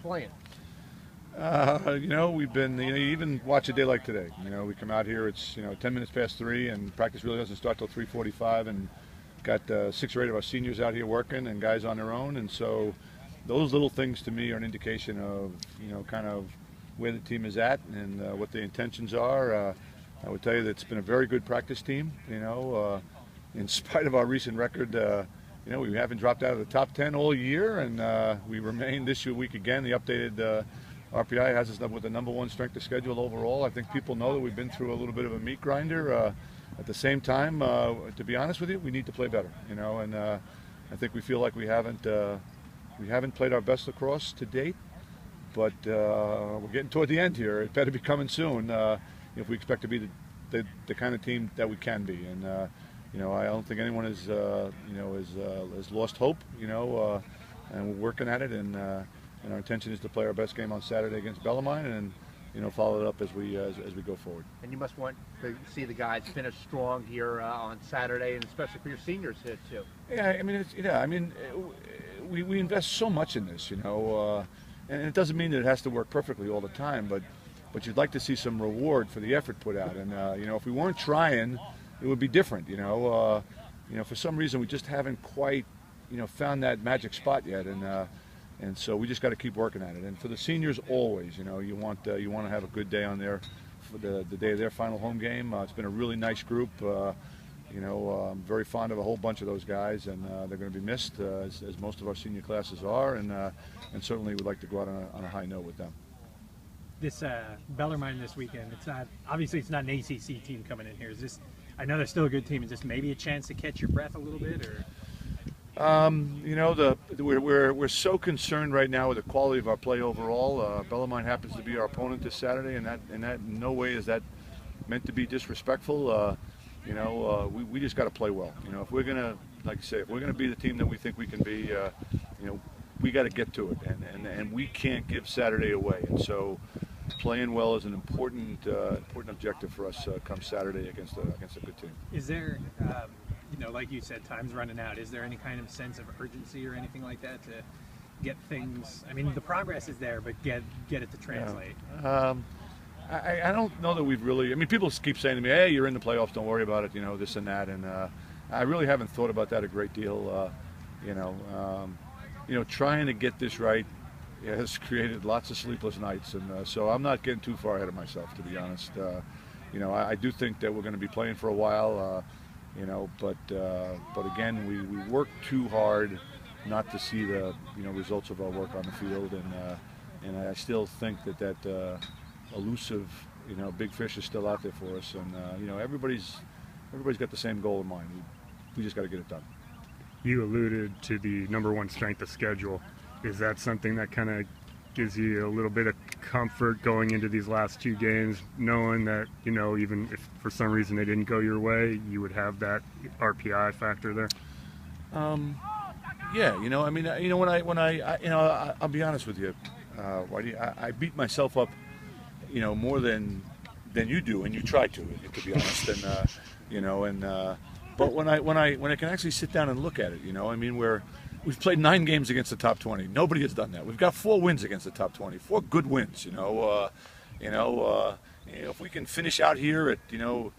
playing? We've been, you even watch a day like today. We come out here, it's, 10 minutes past 3, and practice really doesn't start till 3:45, and got 6 or 8 of our seniors out here working and guys on their own. And so those little things to me are an indication of, kind of where the team is at and what the intentions are. I would tell you that it's been a very good practice team, in spite of our recent record. We haven't dropped out of the top 10 all year, and we remain this week again. The updated RPI has us with the #1 strength of schedule overall. I think people know that we've been through a little bit of a meat grinder. At the same time, to be honest with you, we need to play better. And I think we feel like we haven't played our best lacrosse to date, but we're getting toward the end here. It better be coming soon if we expect to be the kind of team that we can be. And I don't think anyone has lost hope. And we're working at it, and our intention is to play our best game on Saturday against Bellarmine, and follow it up as we go forward. And you must want to see the guys finish strong here on Saturday, and especially for your seniors here too. Yeah, we invest so much in this, and it doesn't mean that it has to work perfectly all the time, but you'd like to see some reward for the effort put out. And if we weren't trying, it would be different. For some reason we just haven't quite found that magic spot yet, and so we just got to keep working at it. And for the seniors, always, you want to have a good day on there for the day of their final home game. It's been a really nice group. I'm very fond of a whole bunch of those guys, and they're going to be missed, as most of our senior classes are, and certainly would like to go out on a high note with them. This Bellarmine this weekend, it's not an ACC team coming in here. Is this? I know they're still a good team. Is this maybe a chance to catch your breath a little bit, or? We're so concerned right now with the quality of our play overall. Bellarmine happens to be our opponent this Saturday, and that in no way is that meant to be disrespectful. We just got to play well. If we're gonna, like I say, if we're gonna be the team that we think we can be, we got to get to it, and we can't give Saturday away. And so, playing well is an important objective for us come Saturday against a good team. Is there? Like you said, time's running out. Is there any kind of sense of urgency or anything like that to get things? I mean, the progress is there, but get it to translate. Yeah. I don't know that we've really. People keep saying to me, "Hey, you're in the playoffs. Don't worry about it." This and that, and I really haven't thought about that a great deal. Trying to get this right has created lots of sleepless nights, and so I'm not getting too far ahead of myself, to be honest. I do think that we're going to be playing for a while. But again, we work too hard not to see the results of our work on the field, and I still think that elusive big fish is still out there for us, and everybody's got the same goal in mind. We just got to get it done. You alluded to the #1 strength of schedule. Is that something that kind of gives you a little bit of comfort going into these last 2 games, knowing that even if for some reason they didn't go your way, you would have that RPI factor there? Yeah, I'll be honest with you, Whitey, I beat myself up, more than you do, and you try to be honest, and but when I can actually sit down and look at it, we've played 9 games against the top 20. Nobody has done that. We've got 4 wins against the top 20, 4 good wins. If we can finish out here at and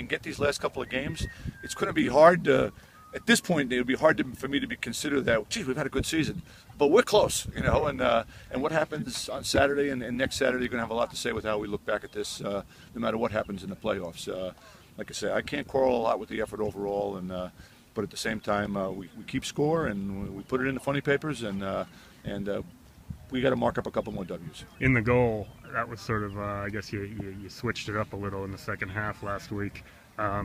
get these last couple of games, it's going to be hard to. At this point, it would be hard for me to be considered that. Geez, we've had a good season, but we're close. And what happens on Saturday and next Saturday, you're going to have a lot to say with how we look back at this, no matter what happens in the playoffs. Like I say, I can't quarrel a lot with the effort overall, but at the same time, we keep score and we put it in the funny papers, and we got to mark up a couple more W's. In the goal, that was sort of, I guess you switched it up a little in the second half last week. Are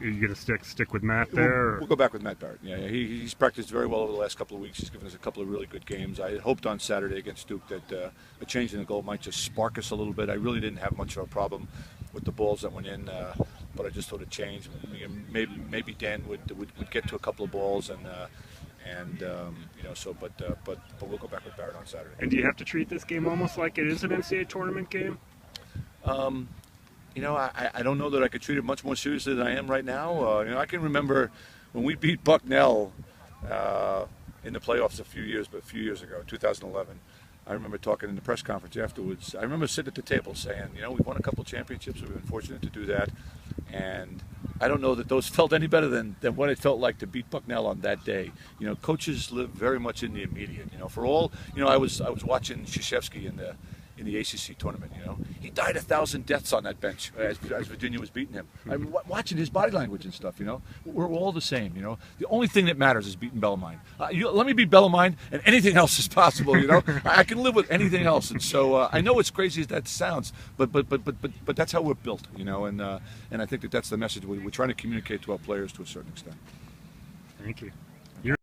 you going to stick with Matt there? We'll go back with Matt Barrett. Yeah, he's practiced very well over the last couple of weeks. He's given us a couple of really good games. I had hoped on Saturday against Duke that a change in the goal might just spark us a little bit. I really didn't have much of a problem with the balls that went in, but I just thought a change. Maybe Dan would get to a couple of balls, but we'll go back with Barrett on Saturday. And do you have to treat this game almost like it is an NCAA tournament game? I don't know that I could treat it much more seriously than I am right now. I can remember when we beat Bucknell in the playoffs a few years ago, 2011. I remember talking in the press conference afterwards. I remember sitting at the table saying, you know, we've won a couple championships. We've been fortunate to do that. And I don't know that those felt any better than what it felt like to beat Bucknell on that day. You know, coaches live very much in the immediate. You know, for all, you know, I was watching Krzyzewski in the ACC tournament. You know, he died 1,000 deaths on that bench as Virginia was beating him. I'm watching his body language and stuff. You know, we're all the same. You know, the only thing that matters is beating Bellarmine. Let me beat Bellarmine, and anything else is possible. You know, I can live with anything else. And so I know it's crazy as that sounds, but that's how we're built. You know, and I think that's the message we're trying to communicate to our players to a certain extent. Thank you.